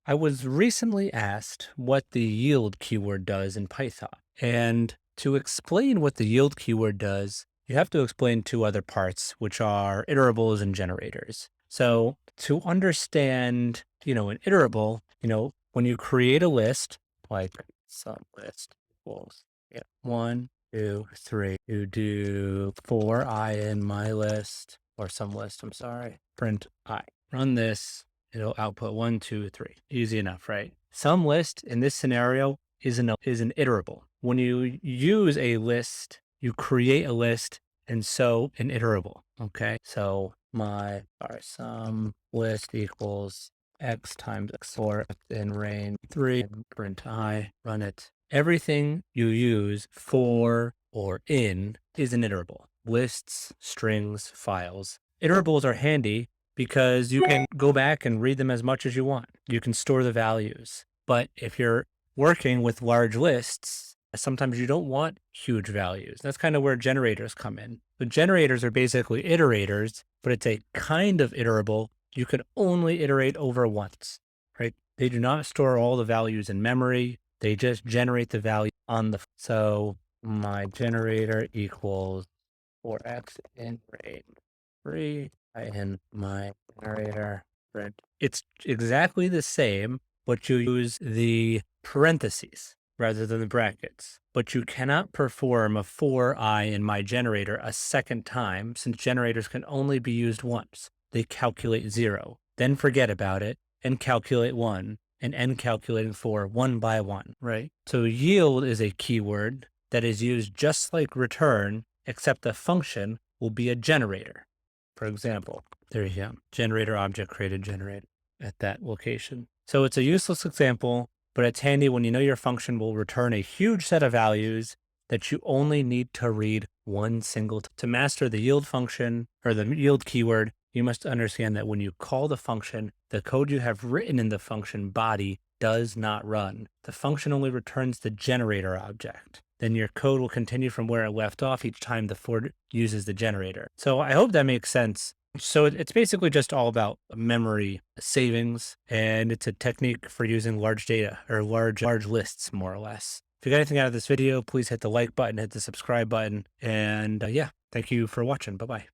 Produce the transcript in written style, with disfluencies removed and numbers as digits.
I was recently asked what the yield keyword does in Python. And to explain what the yield keyword does, you have to explain two other parts, which are iterables and generators. So to understand, an iterable, when you create a list, like some list equals, one, two, three, you do for I in my list or some list, I'm sorry, print I. Run this, it'll output one, two, three. Easy enough, right? Some list in this scenario is an iterable. When you use a list, you create a list and so an iterable. Okay. So some list equals x times x4 in range 3, print I, run it. Everything you use for or in is an iterable. Lists, strings, files. Iterables are handy because you can go back and read them as much as you want. You can store the values. But if you're working with large lists, sometimes you don't want huge values. That's kind of where generators come in. The generators are basically iterators, but it's a kind of iterable you can only iterate over once, right? They do not store all the values in memory. They just generate the value on the. So my generator equals 4x in range 3 in my generator. Print. It's exactly the same, but you use the parentheses rather than the brackets. But you cannot perform a for I in my generator a second time since generators can only be used once. They calculate 0, then forget about it, and calculate 1, and end calculating 4 one by one, right? So yield is a keyword that is used just like return, except the function will be a generator. For example, there you go, generator object created generator at that location. So it's a useless example, but it's handy when you know your function will return a huge set of values that you only need to read one single time. To master the yield function or the yield keyword, you must understand that when you call the function, the code you have written in the function body does not run. The function only returns the generator object. Then your code will continue from where it left off each time the for uses the generator. So I hope that makes sense. So it's basically just all about memory savings, and it's a technique for using large data or large lists, more or less. If you got anything out of this video, please hit the like button, hit the subscribe button, and yeah, thank you for watching. Bye-bye.